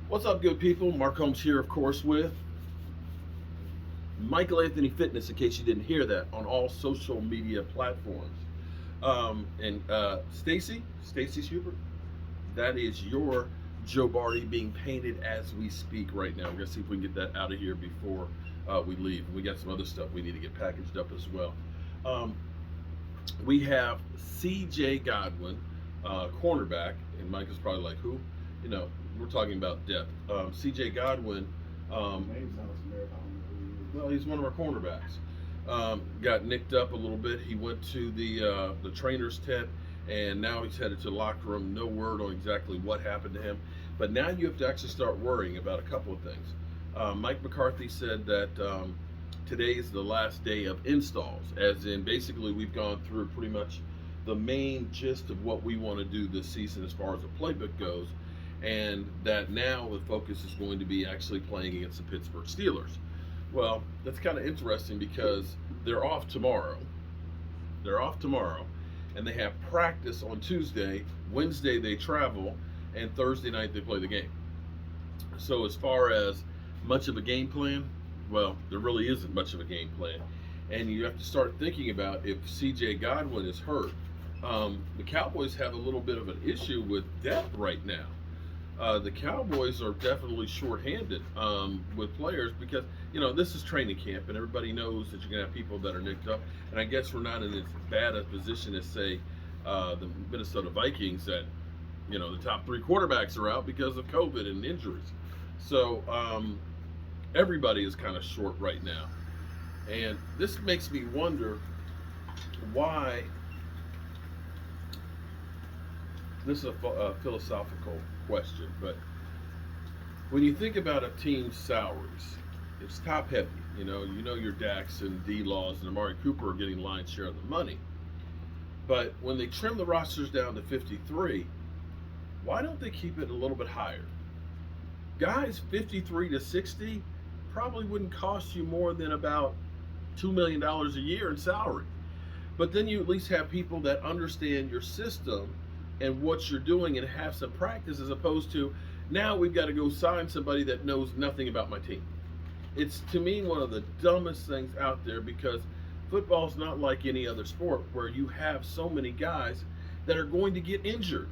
What's up, good people? Mark Holmes here, of course, with Michael Anthony Fitness, in case you didn't hear that, on all social media platforms. And Stacy Schubert, that is your Joe Barty being painted as we speak right now. We're going to see if we can get that out of here before we leave. We got some other stuff we need to get packaged up as well. Um, we have CJ Godwin, cornerback, and Mike is probably like, who? You know, we're talking about depth. CJ Godwin, um, Name sounds familiar. I don't know who well, he's one of our cornerbacks. Got nicked up a little bit. He went to the trainer's tent, and now he's headed to the locker room. No word on exactly what happened to him, but now you have to actually start worrying about a couple of things. Mike McCarthy said that today is the last day of installs, as in basically we've gone through pretty much the main gist of what we want to do this season as far as the playbook goes, and that now the focus is going to be actually playing against the Pittsburgh Steelers. Well, that's kind of interesting because they're off tomorrow. They're off tomorrow, and they have practice on Tuesday. Wednesday they travel, and Thursday night they play the game. So as far as much of a game plan, well, there really isn't much of a game plan, and you have to start thinking about if C.J. Godwin is hurt. The Cowboys have a little bit of an issue with depth right now. The Cowboys are definitely shorthanded with players because this is training camp and everybody knows that you're gonna have people that are nicked up. And I guess we're not in as bad a position as say the Minnesota Vikings that the top three quarterbacks are out because of COVID and injuries. So everybody is kind of short right now, and this makes me wonder why. This is a philosophical question, but when you think about a team's salaries, it's top heavy. You know your Dax and D Laws and Amari Cooper are getting lion's share of the money. But when they trim the rosters down to 53, why don't they keep it a little bit higher? Guys 53 to 60 probably wouldn't cost you more than about $2 million a year in salary. But then you at least have people that understand your system and what you're doing and have some practice, as opposed to now we've got to go sign somebody that knows nothing about my team. It's, to me, one of the dumbest things out there, because football's not like any other sport where you have so many guys that are going to get injured.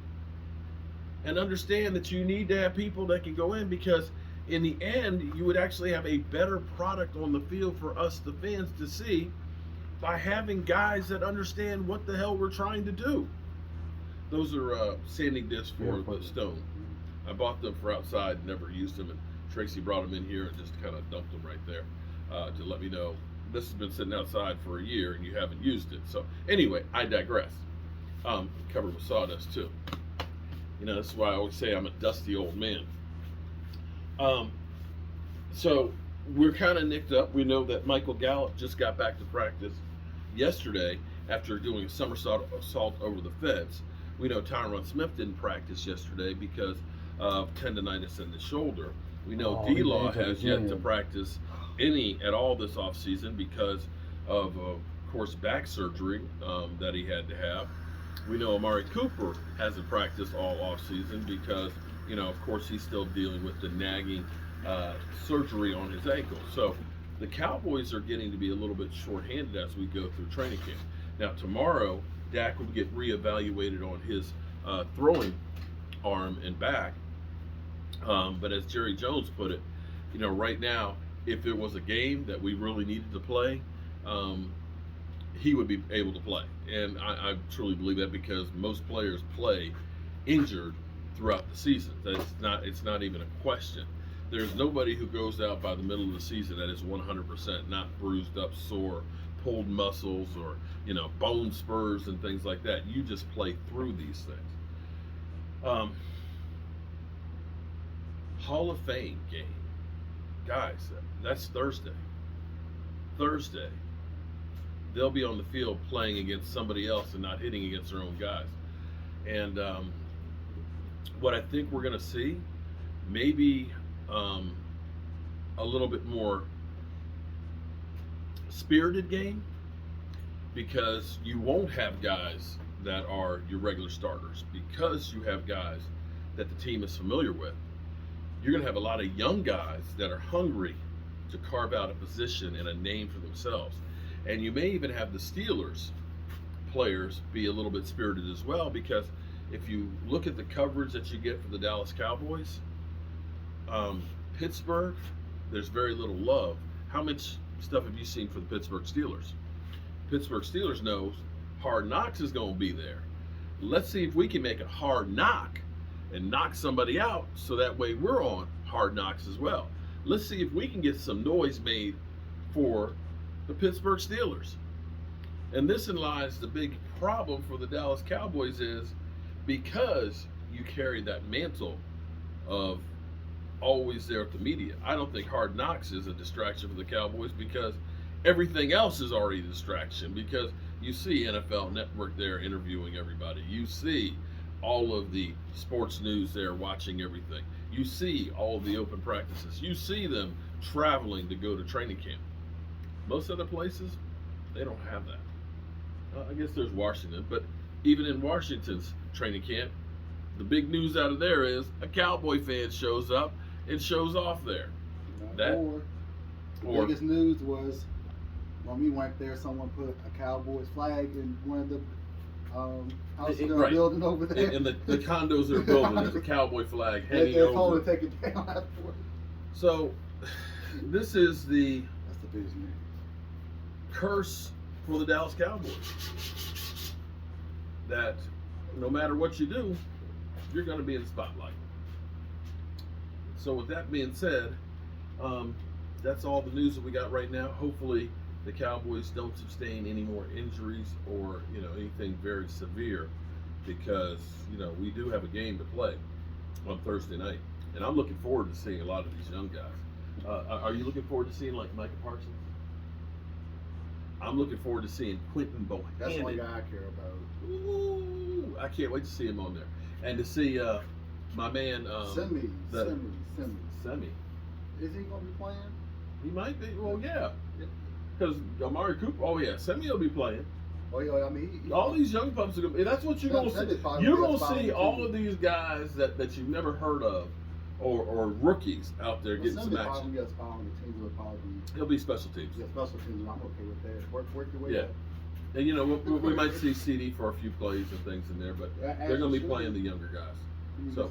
And understand that you need to have people that can go in, because in the end you would actually have a better product on the field for us, the fans, to see by having guys that understand what the hell we're trying to do. Those are sanding discs for the stone. I bought them for outside, never used them, and Tracy brought them in here and just kind of dumped them right there to let me know this has been sitting outside for a year and you haven't used it. So anyway, I digress. Covered with sawdust too. This is why I always say I'm a dusty old man. So we're kind of nicked up. We know that Michael Gallup just got back to practice yesterday after doing a somersault over the fence. We know Tyron Smith didn't practice yesterday because of tendonitis in the shoulder. We know D-Law has yet to practice any at all this offseason because of course, back surgery that he had to have. We know Amari Cooper hasn't practiced all offseason because, of course, he's still dealing with the nagging surgery on his ankle. So the Cowboys are getting to be a little bit shorthanded as we go through training camp. Now, tomorrow, Dak will get reevaluated on his throwing arm and back. But as Jerry Jones put it, right now, if it was a game that we really needed to play, he would be able to play. And I truly believe that, because most players play injured throughout the season. It's not even a question. There's nobody who goes out by the middle of the season that is 100% not bruised up, sore, pulled muscles, or bone spurs and things like that. You just play through these things. Hall of Fame game, guys, that's Thursday. They'll be on the field playing against somebody else and not hitting against their own guys. And what I think we're going to see, maybe a little bit more spirited game, because you won't have guys that are your regular starters, because you have guys that the team is familiar with. you're going to have a lot of young guys that are hungry to carve out a position and a name for themselves. And you may even have the Steelers players be a little bit spirited as well, because if you look at the coverage that you get for the Dallas Cowboys, Pittsburgh, there's very little love. How much stuff have you seen for the Pittsburgh Steelers? Pittsburgh Steelers knows Hard Knocks is going to be there. Let's see if we can make a hard knock and knock somebody out, so that way we're on Hard Knocks as well. Let's see if we can get some noise made for the Pittsburgh Steelers. And this in lies the big problem for the Dallas Cowboys, is because you carry that mantle of always there at the media. I don't think Hard Knocks is a distraction for the Cowboys, because everything else is already a distraction, because you see NFL Network there interviewing everybody. You see all of the sports news there watching everything. You see all of the open practices. You see them traveling to go to training camp. Most other places, they don't have that. I guess there's Washington, but even in Washington's training camp, the big news out of there is a Cowboy fan shows up and shows off there. The biggest news was when we went there, someone put a Cowboys flag in one of the houses they're right. building over there. And the condos they're building, there's a Cowboy flag hanging They're over. told to take it down afterwards. So this is the That's the biggest news. curse for the Dallas Cowboys, that no matter what you do, you're going to be in the spotlight. So with that being said, that's all the news that we got right now. Hopefully the Cowboys don't sustain any more injuries or anything very severe, because we do have a game to play on Thursday night, and I'm looking forward to seeing a lot of these young guys. Are you looking forward to seeing like Micah Parsons? I'm looking forward to seeing Quentin Bohannon. That's the only guy I care about. Ooh, I can't wait to see him on there, and to see my man Semi. Semi. Is he gonna be playing? He might be. Well, yeah, because Amari Cooper. Oh yeah, Semi will be playing. Oh yeah, I mean, All these young pups are gonna. That's what you're gonna see. You're gonna see all of these guys that you've never heard of, or rookies out there getting some action. Yes, on the team will probably. He'll be special teams. Yeah, special teams. I'm okay with that. Work your way Yeah. up. And we might see CD for a few plays and things in there, but they're going to be playing the younger guys. So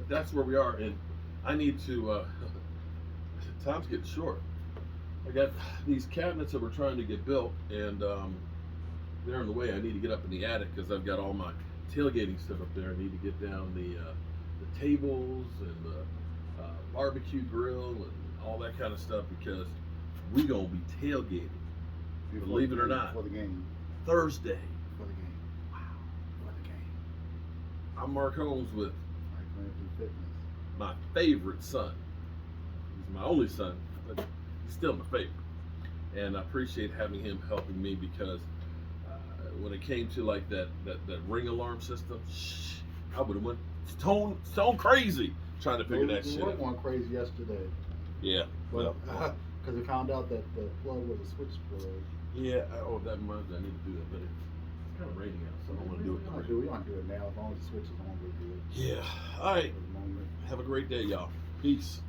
that's where we are, and I need to. Time's getting short. I got these cabinets that we're trying to get built, and they're in the way. I need to get up in the attic because I've got all my tailgating stuff up there. I need to get down the tables and the barbecue grill and all that kind of stuff, because we're gonna be tailgating. Believe it or not, for the game. Thursday. For the game. Wow. For the game. I'm Mark Holmes with Fitness. my favorite son. He's my only son, but he's still my favorite. And I appreciate having him helping me, because when it came to like that ring alarm system, I would have went stone crazy trying to figure that shit out. We were going crazy yesterday. Yeah. Well, because we found out that the plug was a switch plug. Yeah. Oh, that reminds me. I need to do that, but it's kind of raining out, so I don't want to do it. We don't do it now. As long as the switch is on, we'll do it. Yeah. All right. Have a great day, y'all. Peace.